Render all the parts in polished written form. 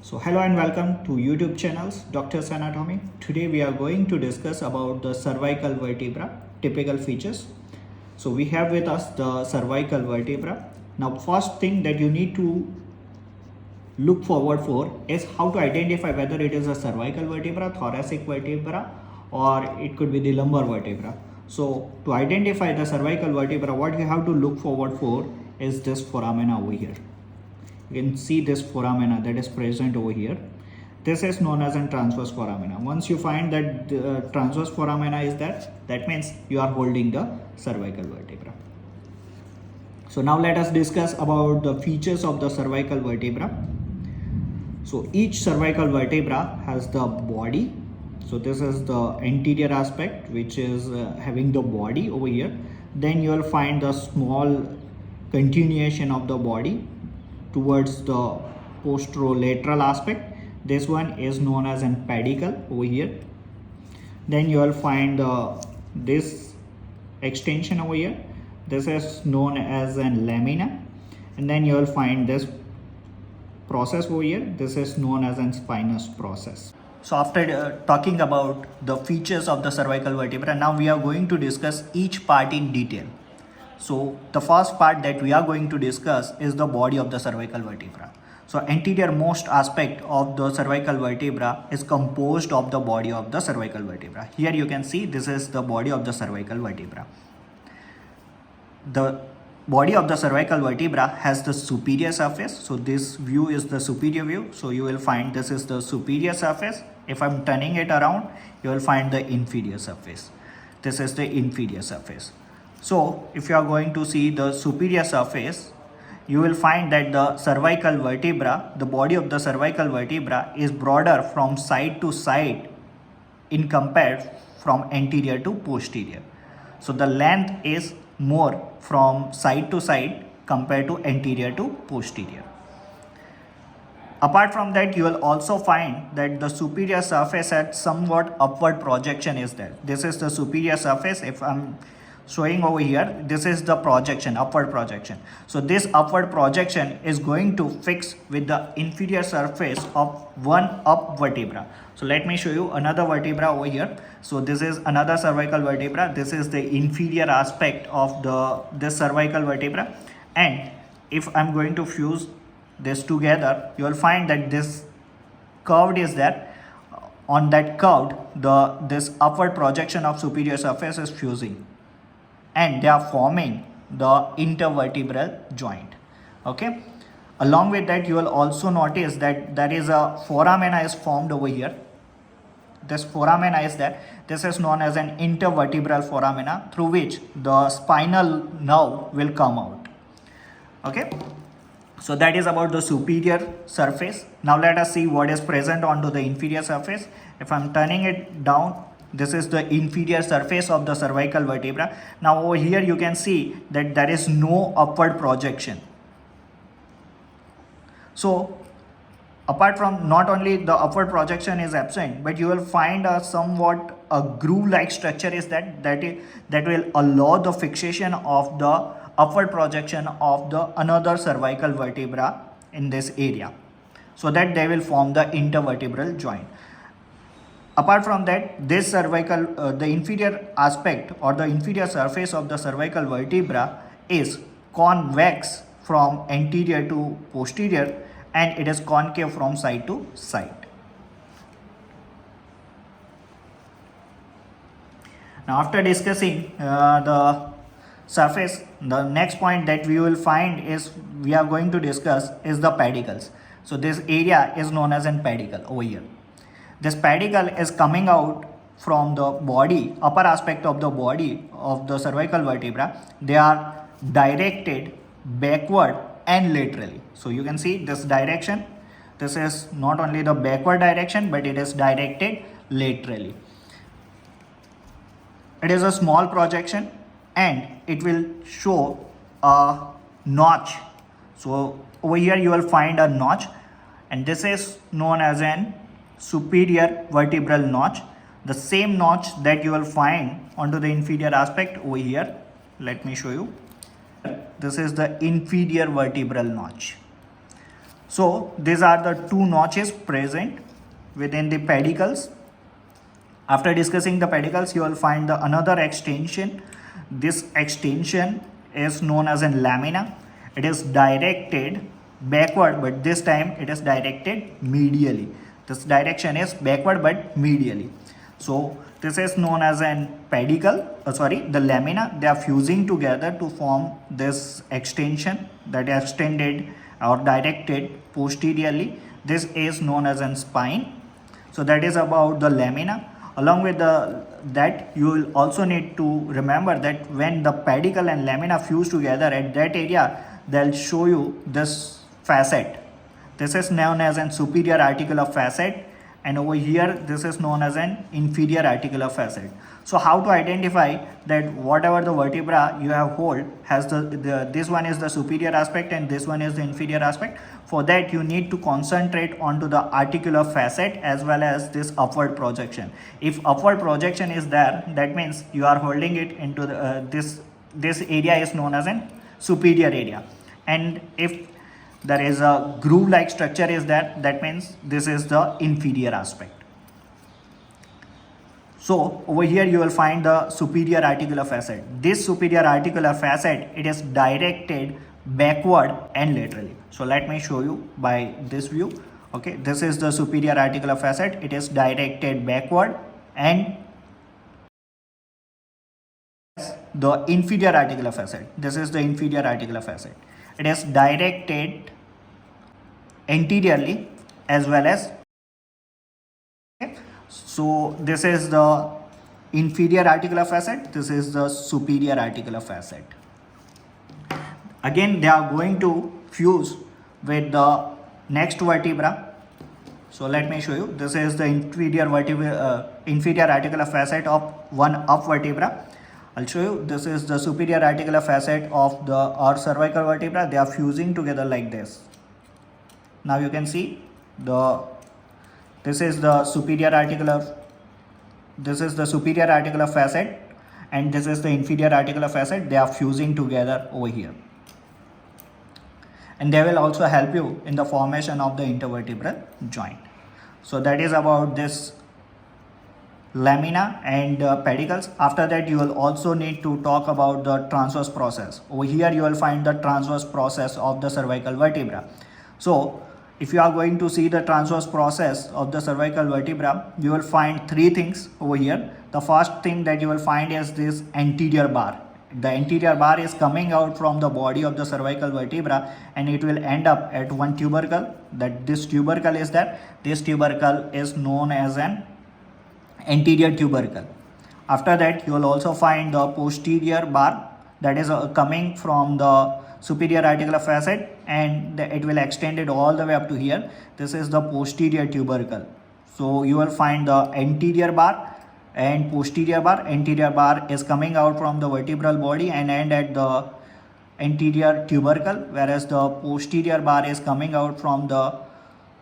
So hello and welcome to YouTube channels Doctor's Anatomy. Today we are going to discuss about the cervical vertebra typical features. So we have with us the cervical vertebra. Now first thing that you need to look forward for is how to identify whether it is a cervical vertebra, thoracic vertebra, or it could be the lumbar vertebra. So to identify the cervical vertebra, what you have to look forward for is this foramina over here. You can see this foramina that is present over here. This is known as a transverse foramina. Once you find that the transverse foramina is that means you are holding the cervical vertebra. So now let us discuss about the features of the cervical vertebra. So each cervical vertebra has the body. So this is the anterior aspect, which is having the body over here. Then you will find the small continuation of the body towards the posterolateral aspect. This one is known as an pedicle over here. Then you will find this extension over here. This is known as an lamina. And then you will find this process over here. This is known as an spinous process. So after talking about the features of the cervical vertebra, now we are going to discuss each part in detail. So the first part that we are going to discuss is the body of the cervical vertebra. So anterior most aspect of the cervical vertebra is composed of the body of the cervical vertebra. Here you can see this is the body of the cervical vertebra. The body of the cervical vertebra has the superior surface. So this view is the superior view. So you will find this is the superior surface. If I'm turning it around, you will find the inferior surface. This is the inferior surface. So if you are going to see the superior surface, you will find that the cervical vertebra, the body of the cervical vertebra is broader from side to side in compared from anterior to posterior. So the length is more from side to side compared to anterior to posterior. Apart from that, you will also find that the superior surface had somewhat upward projection is there. This is the superior surface. If I'm showing over here, this is the projection, upward projection. So this upward projection is going to fix with the inferior surface of one up vertebra. So let me show you another vertebra over here. So this is another cervical vertebra. This is the inferior aspect of this cervical vertebra. And if I'm going to fuse this together, you will find that this curved is there. On that curved, this upward projection of superior surface is fusing, and they are forming the intervertebral joint. Okay, along with that, you will also notice that there is a foramina is formed over here. This foramina is there. This is known as an intervertebral foramina, through which the spinal nerve will come out. Okay, so that is about the superior surface. Now let us see what is present onto the inferior surface. If I'm turning it down, this is the inferior surface of the cervical vertebra. Now over here you can see that there is no upward projection. So apart from not only the upward projection is absent, but you will find a somewhat a groove-like structure is that will allow the fixation of the upward projection of the another cervical vertebra in this area, so that they will form the intervertebral joint. Apart from that, this cervical, the inferior aspect or the inferior surface of the cervical vertebra is convex from anterior to posterior, and it is concave from side to side. Now after discussing the surface, the next point that we will find is we are going to discuss is the pedicles. So this area is known as an pedicle over here. This pedicle is coming out from the body, upper aspect of the body of the cervical vertebra. They are directed backward and laterally. So you can see this direction. This is not only the backward direction, but it is directed laterally. It is a small projection and it will show a notch. So over here you will find a notch, and this is known as an superior vertebral notch. The same notch that you will find onto the inferior aspect over here. Let me show you. This is the inferior vertebral notch. So these are the two notches present within the pedicles. After discussing the pedicles, you will find the another extension. This extension is known as a lamina. It is directed backward, but this time it is directed medially. This direction is backward but medially. So this is known as an pedicle, the lamina. They are fusing together to form this extension that is extended or directed posteriorly. This is known as an spine. So that is about the lamina. Along with that, you will also need to remember that when the pedicle and lamina fuse together at that area, they'll show you this facet. This is known as an superior articular facet, and over here this is known as an inferior articular facet. So how to identify that whatever the vertebra you have hold has this one is the superior aspect and this one is the inferior aspect? For that you need to concentrate onto the articular facet as well as this upward projection. If upward projection is there, that means you are holding it into the, this area is known as an superior area, and if there is a groove like structure is there, that means this is the inferior aspect. So over here you will find the superior articular facet. This superior articular facet, it is directed backward and laterally. So let me show you by this view. Okay, this is the superior articular facet. It is directed backward, and the inferior articular facet. This is the inferior articular facet. It is directed anteriorly as well as. Okay. So this is the inferior articular facet. This is the superior articular facet. Again, they are going to fuse with the next vertebra. So let me show you. This is the inferior articular facet of one up vertebra. I'll show you. This is the superior articular facet of our cervical vertebra. They are fusing together like this. Now you can see this is the superior articular facet, and this is the inferior articular facet. They are fusing together over here, and they will also help you in the formation of the intervertebral joint. So that is about this lamina and pedicles. After that, you will also need to talk about the transverse process. Over here you will find the transverse process of the cervical vertebra. So if you are going to see the transverse process of the cervical vertebra, you will find three things over here. The first thing that you will find is this anterior bar. The anterior bar is coming out from the body of the cervical vertebra, and it will end up at one tubercle. That this tubercle is there. This tubercle is known as an anterior tubercle. After that, you will also find the posterior bar that is coming from the superior articular facet, and it will extend it all the way up to here. This is the posterior tubercle. So you will find the anterior bar and posterior bar. Anterior bar is coming out from the vertebral body and end at the anterior tubercle, whereas the posterior bar is coming out from the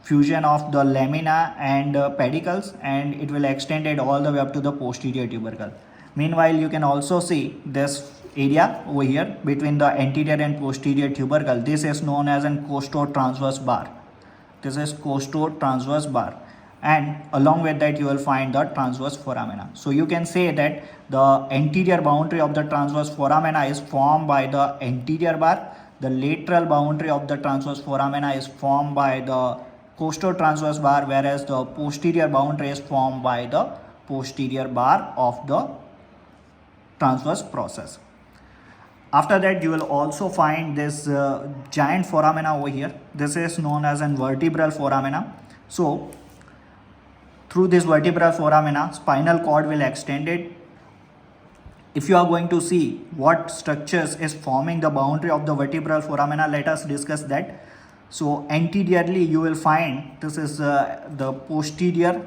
fusion of the lamina and pedicles, and it will extend it all the way up to the posterior tubercle. Meanwhile, you can also see this area over here between the anterior and posterior tubercle. This is known as an costo-transverse bar. This is costo-transverse bar, and along with that you will find the transverse foramina. So you can say that the anterior boundary of the transverse foramina is formed by the anterior bar. The lateral boundary of the transverse foramina is formed by the costo-transverse bar, whereas the posterior boundary is formed by the posterior bar of the transverse process. After that, you will also find this giant foramina over here. This is known as an vertebral foramina. So through this vertebral foramina, spinal cord will extend it. If you are going to see what structures is forming the boundary of the vertebral foramina, let us discuss that. So anteriorly you will find this is the posterior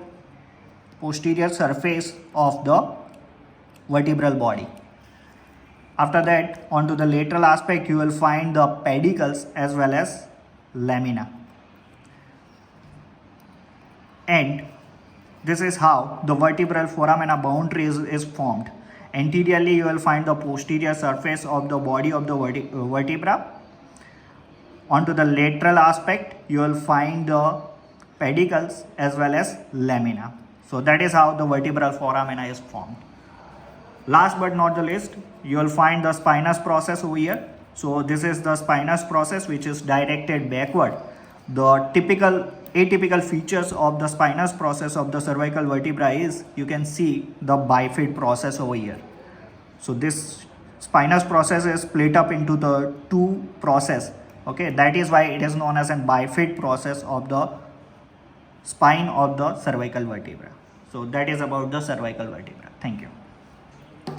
surface of the vertebral body. After that, onto the lateral aspect, you will find the pedicles as well as lamina. And this is how the vertebral foramina boundary is formed. Anteriorly, you will find the posterior surface of the body of the vertebra. Onto the lateral aspect, you will find the pedicles as well as lamina. So that is how the vertebral foramina is formed. Last but not the least, you will find the spinous process over here. So this is the spinous process which is directed backward. The atypical features of the spinous process of the cervical vertebra is you can see the bifid process over here. So this spinous process is split up into the two process. Okay, that is why it is known as a bifid process of the spine of the cervical vertebra. So that is about the cervical vertebra. Thank you.